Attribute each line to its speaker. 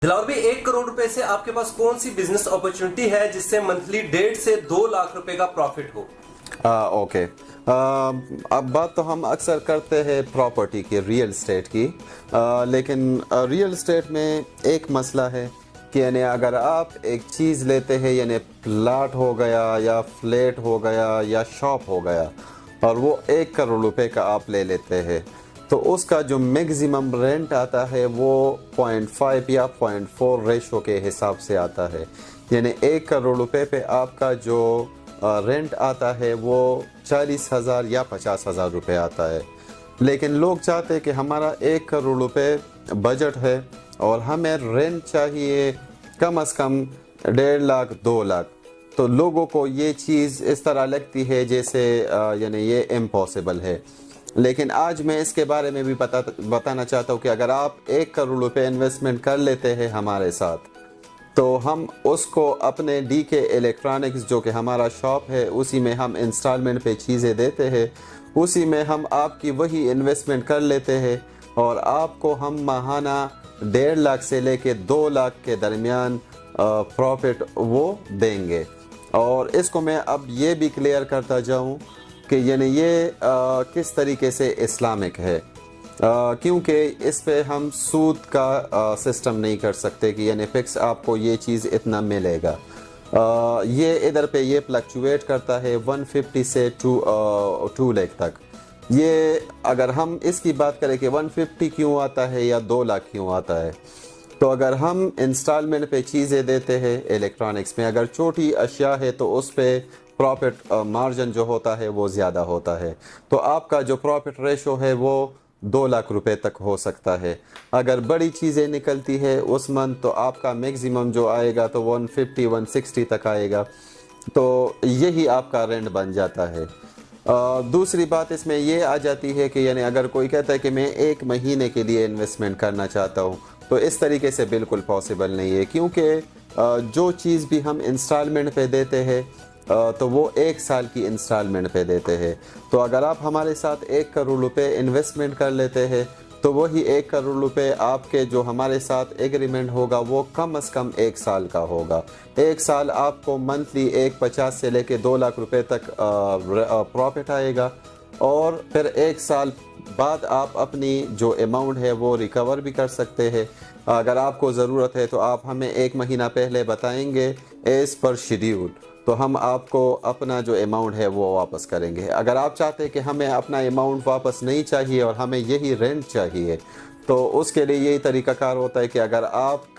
Speaker 1: दिलावर भाई, 1 करोड़ रुपए से आपके पास कौन सी बिजनेस अपॉर्चुनिटी है जिससे मंथली 1.5 से 2 लाख रुपए का प्रॉफिट हो?
Speaker 2: ओके। अब बात तो हम अक्सर करते हैं प्रॉपर्टी की, रियल एस्टेट की, लेकिन रियल एस्टेट में एक मसला है कि यानी अगर आप एक चीज़ लेते हैं, यानी प्लाट हो गया या फ्लैट हो गया या शॉप हो गया, और वो 1 करोड़ रुपए का आप ले लेते हैं, तो उसका जो मैक्सिमम रेंट आता है वो 0.5 या 0.4 रेशो के हिसाब से आता है। यानी 1 करोड़ रुपए पे आपका जो रेंट आता है वो 40,000 या 50,000 रुपये आता है। लेकिन लोग चाहते हैं कि हमारा 1 करोड़ रुपए बजट है और हमें रेंट चाहिए कम अज़ कम 1.5 लाख 2 लाख, तो लोगों को ये चीज़ इस तरह लगती है जैसे यानी ये इम्पॉसिबल है। लेकिन आज मैं इसके बारे में भी बताना चाहता हूँ कि अगर आप 1 करोड़ रुपए इन्वेस्टमेंट कर लेते हैं हमारे साथ, तो हम उसको अपने DK इलेक्ट्रॉनिक्स, जो कि हमारा शॉप है, उसी में हम इंस्टॉलमेंट पे चीज़ें देते हैं, उसी में हम आपकी वही इन्वेस्टमेंट कर लेते हैं और आपको हम माहाना 1.5 लाख से लेके 2 लाख के दरमियान प्रॉफिट वो देंगे। और इसको मैं अब ये भी क्लियर करता जाऊँ कि यानी ये किस तरीके से इस्लामिक है, क्योंकि इस पे हम सूद का सिस्टम नहीं कर सकते कि यानी फिक्स आपको ये चीज़ इतना मिलेगा। ये इधर पे ये फ्लक्चुएट करता है 150 से 2 लाख तक। ये अगर हम इसकी बात करें कि 150 क्यों आता है या 2 लाख क्यों आता है, तो अगर हम इंस्टॉलमेंट पे चीज़ें देते हैं इलेक्ट्रॉनिक्स में, अगर छोटी अशिया है तो उस पे प्रॉफिट मार्जिन जो होता है वो ज़्यादा होता है, तो आपका जो प्रॉफिट रेशो है वो 2 लाख रुपए तक हो सकता है। अगर बड़ी चीज़ें निकलती है उस मंथ, तो आपका मैक्सिमम जो आएगा तो 150-160 तक आएगा, तो यही आपका रेंट बन जाता है। दूसरी बात इसमें ये आ जाती है कि यानी अगर कोई कहता है कि मैं 1 महीने के लिए इन्वेस्टमेंट करना चाहता हूँ, तो इस तरीके से बिल्कुल पॉसिबल नहीं है, क्योंकि जो चीज़ भी हम इंस्टॉलमेंट पे देते हैं तो वो 1 साल की इंस्टॉलमेंट पे देते हैं। तो अगर आप हमारे साथ 1 करोड़ रुपए इन्वेस्टमेंट कर लेते हैं, तो वही 1 करोड़ रुपए आपके जो हमारे साथ एग्रीमेंट होगा वो कम अज़ कम 1 साल का होगा। 1 साल आपको मंथली 150 से लेके 2 लाख रुपए तक प्रॉफिट आएगा, और फिर 1 साल बाद आप अपनी जो अमाउंट है वो रिकवर भी कर सकते हैं। अगर आपको ज़रूरत है तो आप हमें 1 महीना पहले बताएंगे एज़ पर शेड्यूल, तो हम आपको अपना जो अमाउंट है वो वापस करेंगे। अगर आप चाहते हैं कि हमें अपना अमाउंट वापस नहीं चाहिए और हमें यही रेंट चाहिए, तो उसके लिए यही तरीक़ाकार होता है कि अगर आपका